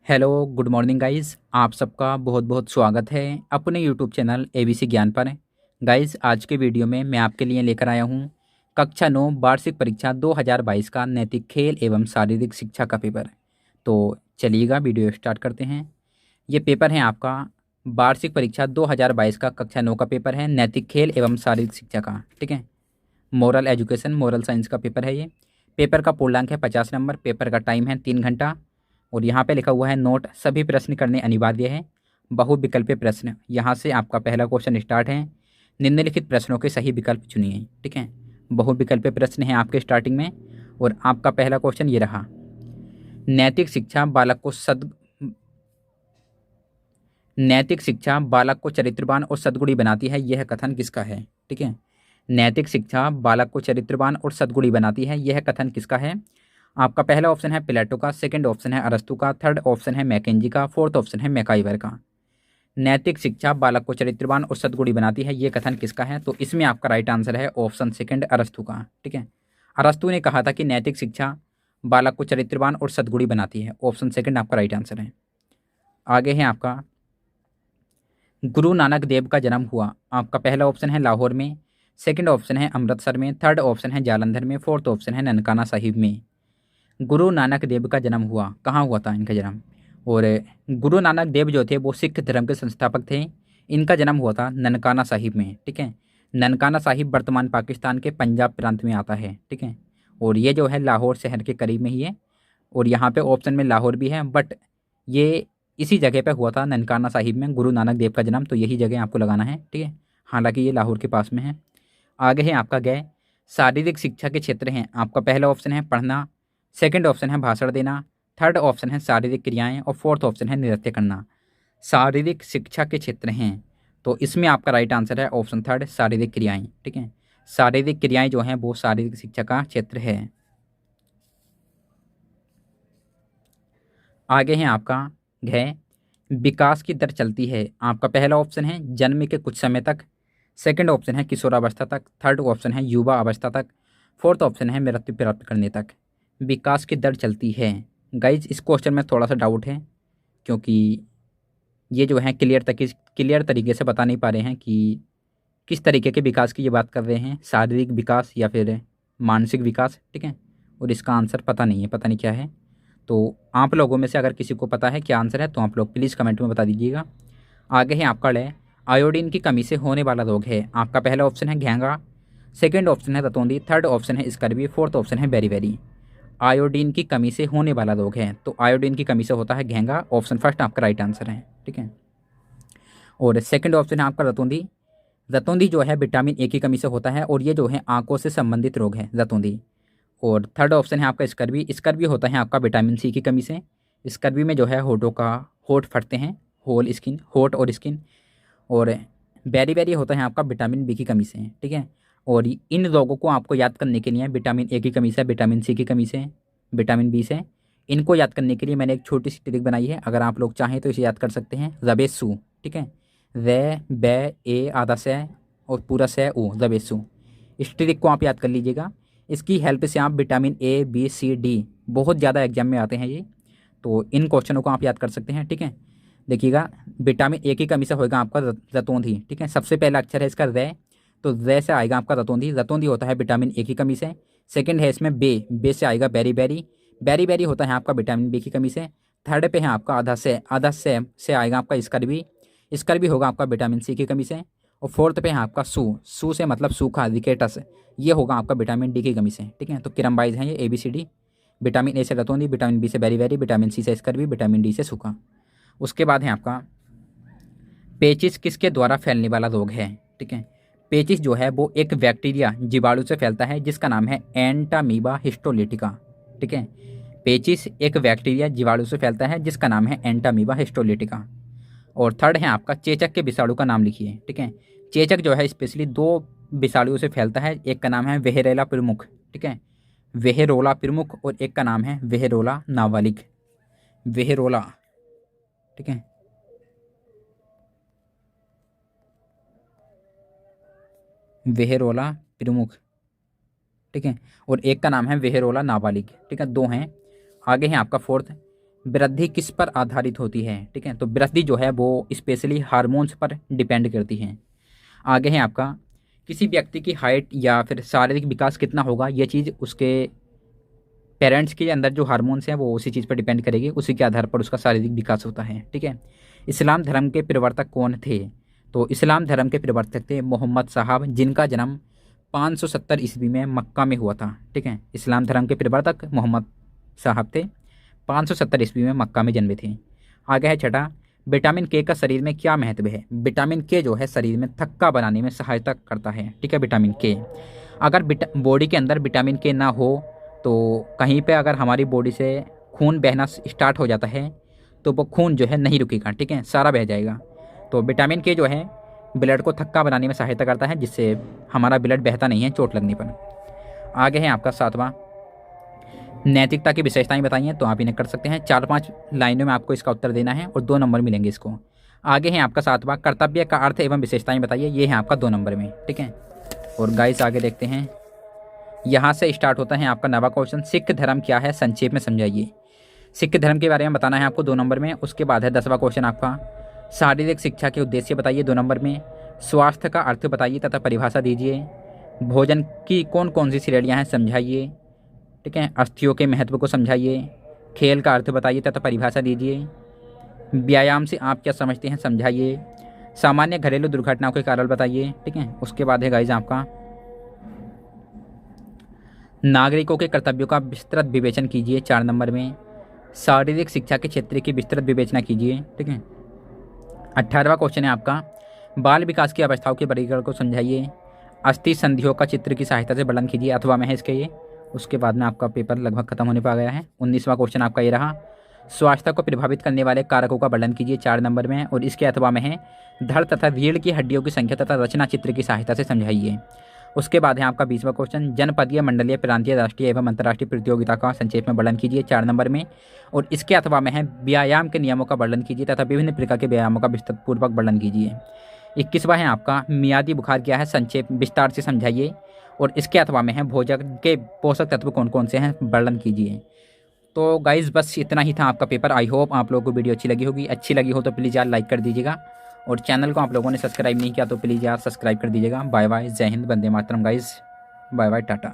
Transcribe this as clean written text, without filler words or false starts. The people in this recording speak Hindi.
Hello good morning guys. आप सबका बहुत बहुत स्वागत है अपने यूट्यूब चैनल एबीसी ज्ञान पर। गाइस आज के वीडियो में मैं आपके लिए लेकर आया हूँ कक्षा 9 वार्षिक परीक्षा 2022 का नैतिक खेल एवं शारीरिक शिक्षा का पेपर। तो चलिएगा वीडियो स्टार्ट करते हैं। ये पेपर है आपका वार्षिक परीक्षा 2022 का कक्षा 9 का पेपर है, नैतिक खेल एवं शारीरिक शिक्षा का। ठीक है, मोरल एजुकेशन मोरल साइंस का पेपर है ये। पेपर का पूर्णांक है 50 नंबर। पेपर का टाइम है 3 घंटा। और यहाँ पे लिखा हुआ है नोट, सभी प्रश्न करने अनिवार्य है। बहुविकल्पीय प्रश्न, यहाँ से आपका पहला क्वेश्चन स्टार्ट है। निम्नलिखित प्रश्नों के सही विकल्प चुनिए। ठीक है, बहुविकल्पीय प्रश्न है आपके स्टार्टिंग में। और आपका पहला क्वेश्चन ये रहा, नैतिक शिक्षा बालक को नैतिक शिक्षा बालक को चरित्रवान और सद्गुणी बनाती है, यह कथन किसका है। ठीक है, नैतिक शिक्षा बालक को चरित्रवान और सद्गुणी बनाती है, यह कथन किसका है। आपका पहला ऑप्शन है प्लेटो का, सेकंड ऑप्शन है अरस्तु का, थर्ड ऑप्शन है मैकेंजी का, फोर्थ ऑप्शन है मैकाइवर का। नैतिक शिक्षा बालक को चरित्रवान और सद्गुणी बनाती है, यह कथन किसका है। तो इसमें आपका राइट आंसर है ऑप्शन सेकंड अरस्तु का। ठीक है, अरस्तु ने कहा था कि नैतिक शिक्षा बालक को चरित्रवान और सद्गुणी बनाती है। ऑप्शन सेकंड आपका राइट आंसर है। आगे है आपका, गुरु नानक देव का जन्म हुआ। आपका पहला ऑप्शन है लाहौर में, सेकंड ऑप्शन है अमृतसर में, थर्ड ऑप्शन है जालंधर में, फोर्थ ऑप्शन है ननकाना साहिब में। गुरु नानक देव का जन्म हुआ, कहाँ हुआ था इनका जन्म। और गुरु नानक देव जो थे वो सिख धर्म के संस्थापक थे। इनका जन्म हुआ था ननकाना साहिब में। ठीक है, ननकाना साहिब वर्तमान पाकिस्तान के पंजाब प्रांत में आता है। ठीक है, और ये जो है लाहौर शहर के करीब में ही है। और यहाँ पे ऑप्शन में लाहौर भी है, बट ये इसी जगह पे हुआ था ननकाना साहिब में गुरु नानक देव का जन्म, तो यही जगह आपको लगाना है। ठीक है, हालांकि ये लाहौर के पास में है। आगे है आपका गए, शारीरिक शिक्षा के क्षेत्र हैं। आपका पहला ऑप्शन है पढ़ना, सेकंड ऑप्शन है भाषण देना, थर्ड ऑप्शन है शारीरिक क्रियाएं और फोर्थ ऑप्शन है नृत्य करना। शारीरिक शिक्षा के क्षेत्र हैं, तो इसमें आपका राइट आंसर है ऑप्शन थर्ड शारीरिक क्रियाएं। ठीक है, शारीरिक क्रियाएं जो हैं वो शारीरिक शिक्षा का क्षेत्र है। आगे है आपका घ, विकास की दर चलती है। आपका पहला ऑप्शन है जन्म के कुछ समय तक, सेकंड ऑप्शन है किशोरावस्था तक, थर्ड ऑप्शन है युवा अवस्था तक, फोर्थ ऑप्शन है मृत्यु प्राप्त करने तक। विकास की दर चलती है। गाइज इस क्वेश्चन में थोड़ा सा डाउट है, क्योंकि ये जो है क्लियर तरीके से बता नहीं पा रहे हैं कि किस तरीके के विकास की ये बात कर रहे हैं, शारीरिक विकास या फिर मानसिक विकास। ठीक है, और इसका आंसर पता नहीं है, पता नहीं क्या है। तो आप लोगों में से अगर किसी को पता है क्या आंसर है तो आप लोग प्लीज़ कमेंट में बता दीजिएगा। आगे है आपका लय, आयोडीन की कमी से होने वाला रोग है। आपका पहला ऑप्शन है घेंगा, सेकंड ऑप्शन है रतौंधी, थर्ड ऑप्शन है स्कर्वी, फोर्थ ऑप्शन है बेरीबेरी। आयोडीन की कमी से होने वाला रोग है, तो आयोडीन की कमी से होता है घेंगा। ऑप्शन फर्स्ट आपका राइट आंसर है। ठीक है, और सेकंड ऑप्शन है आपका रतौंधी। रतौंधी जो है विटामिन ए की कमी से होता है, और ये जो है आंखों से संबंधित रोग है रतौंधी। और थर्ड ऑप्शन है आपका स्कर्वी। स्कर्वी होता है आपका विटामिन सी की कमी से। स्कर्वी में जो है होठ फटते हैं, होल स्किन, होठ और स्किन। और बेरी होता है आपका विटामिन बी की कमी से। ठीक है, और इन रोगों को आपको याद करने के लिए विटामिन ए की कमी से, विटामिन सी की कमी से, विटामिन बी से, इनको याद करने के लिए मैंने एक छोटी सी ट्रिक बनाई है। अगर आप लोग चाहें तो इसे याद कर सकते हैं, रबेसू। ठीक है, वे बे ए आधा से और पूरा से ओ, रबेसू। इस ट्रिक को आप याद कर लीजिएगा। इसकी हेल्प से आप vitamin A B C D, बहुत ज़्यादा एग्जाम में आते हैं ये, तो इन क्वेश्चनों को आप याद कर सकते हैं। ठीक है, देखिएगा, विटामिन ए की कमी से होगा आपका रतौंधी। ठीक है, सबसे पहला अक्षर है इसका रे, तो रे से आएगा आपका रतौंधी। रतौंधी होता है विटामिन ए की कमी से। सेकंड है इसमें बे से आएगा बेरी होता है आपका विटामिन बी की कमी से। थर्ड पे है आपका आधा से आएगा आपका स्कर्वी होगा आपका विटामिन सी की कमी से। और फोर्थ पे है आपका सू से मतलब सूखा, रिकेटस, ये होगा आपका विटामिन डी की कमी से। ठीक है, तो क्रम वाइज है ये ABCD। विटामिन ए से रतौंधी, विटामिन बी से बेरी, विटामिन सी से स्कर्वी, विटामिन डी से सूखा। उसके बाद है आपका पेचिस किसके द्वारा फैलने वाला रोग है। ठीक है, पेचिस जो है वो एक बैक्टीरिया जीवाणु से फैलता है जिसका नाम है एंटामीबा हिस्टोलिटिका। ठीक है, पेचिस एक बैक्टीरिया जीवाणु से फैलता है जिसका नाम है एंटामीबा हिस्टोलिटिका। और थर्ड है आपका चेचक के विषाणु का नाम लिखिए। ठीक है, चेचक जो है स्पेशली 2 विषाणुओं से फैलता है, एक का नाम है वेहरेला प्रमुख। ठीक है, वेहरोला प्रमुख, और एक का नाम है वेहरोला नाबालिग। वेहरोला, ठीक है, वेहरोला प्रमुख। ठीक है, और एक का नाम है वेहरोला नाबालिग। ठीक है, 2 हैं। आगे है आपका फोर्थ, वृद्धि किस पर आधारित होती है? ठीक है, तो वृद्धि जो है वो स्पेशली हार्मोन्स पर डिपेंड करती है। आगे है आपका, किसी व्यक्ति की हाइट या फिर शारीरिक विकास कितना होगा, ये चीज़ उसके पेरेंट्स के अंदर जो हार्मोन्स हैं वो उसी चीज़ पर डिपेंड करेगी, उसी के आधार पर उसका शारीरिक विकास होता है। ठीक है, इस्लाम धर्म के प्रवर्तक कौन थे? तो इस्लाम धर्म के प्रवर्तक थे मोहम्मद साहब, जिनका जन्म 570 ईस्वी में मक्का में हुआ था। ठीक है, इस्लाम धर्म के प्रवर्तक मोहम्मद साहब थे, 570 ईस्वी में मक्का में जन्मे थे। आगे है छठा, विटामिन के का शरीर में क्या महत्व है? विटामिन के जो है शरीर में थक्का बनाने में सहायता करता है। ठीक है, विटामिन के, अगर बॉडी के अंदर विटामिन के ना हो तो कहीं पे अगर हमारी बॉडी से खून बहना स्टार्ट हो जाता है तो वो खून जो है नहीं रुकेगा। ठीक है, सारा बह जाएगा। तो विटामिन के जो है ब्लड को थक्का बनाने में सहायता करता है, जिससे हमारा ब्लड बहता नहीं है चोट लगने पर। आगे है आपका सातवां, नैतिकता की विशेषताएं बताइए, तो आप इन्हें कर सकते हैं। 4-5 लाइनों में आपको इसका उत्तर देना है और 2 नंबर मिलेंगे इसको। आगे है आपका सातवां, कर्तव्य का अर्थ एवं विशेषताएं बताइए, ये है आपका 2 नंबर में। ठीक है, और गाइस आगे देखते हैं, यहाँ से स्टार्ट होता है आपका 9वां क्वेश्चन, सिख धर्म क्या है, संक्षेप में समझाइए। सिख धर्म के बारे में बताना है आपको 2 नंबर में। उसके बाद है 10वां क्वेश्चन आपका, शारीरिक शिक्षा के उद्देश्य बताइए, 2 नंबर में। स्वास्थ्य का अर्थ बताइए तथा परिभाषा दीजिए। भोजन की कौन कौन सी श्रेणियाँ हैं, समझाइए। ठीक है, अस्थियों के महत्व को समझाइए। खेल का अर्थ बताइए तथा परिभाषा दीजिए। व्यायाम से आप क्या समझते हैं, समझाइए। सामान्य घरेलू दुर्घटनाओं के कारण बताइए। ठीक है, उसके बाद है गाइज आपका, नागरिकों के कर्तव्यों का विस्तृत विवेचन कीजिए, 4 नंबर में। शारीरिक शिक्षा के क्षेत्र की विस्तृत विवेचना कीजिए। ठीक है, 18वां क्वेश्चन है आपका, बाल विकास की अवस्थाओं के वर्गीकरण को समझाइए। अस्थि संधियों का चित्र की सहायता से वर्णन कीजिए, अथवा में है इसके ये। उसके बाद में आपका पेपर लगभग खत्म होने पर आ गया है। 19वां क्वेश्चन आपका ये रहा, स्वास्थ्य को प्रभावित करने वाले कारकों का वर्णन कीजिए, 4 नंबर में। और इसके अथवा में है, धड़ तथा रीढ़ की हड्डियों की संख्या तथा रचना चित्र की सहायता से समझाइए। उसके बाद है आपका 20वां क्वेश्चन, जनपदीय, मंडलीय, प्रांतीय, राष्ट्रीय एवं अंतर्राष्ट्रीय प्रतियोगिता का संक्षेप में वर्णन कीजिए, 4 नंबर में। और इसके अथवा में है, व्यायाम के नियमों का वर्णन कीजिए तथा विभिन्न प्रकार के व्यायामों का विस्तृतपूर्वक वर्णन कीजिए। 21वां है आपका, मियादी बुखार क्या है, संक्षेप विस्तार से समझाइए। और इसके अथवा में है, भोजन के पोषक तत्व कौन कौन से हैं, वर्णन कीजिए। तो गाइज़ बस इतना ही था आपका पेपर। आई होप आप लोगों को वीडियो अच्छी लगी होगी। अच्छी लगी हो तो प्लीज़ यार लाइक कर दीजिएगा, और चैनल को आप लोगों ने सब्सक्राइब नहीं किया तो प्लीज़ यार सब्सक्राइब कर दीजिएगा। बाय बाय, जय Hind, Vande Mataram guys, bye bye, Tata.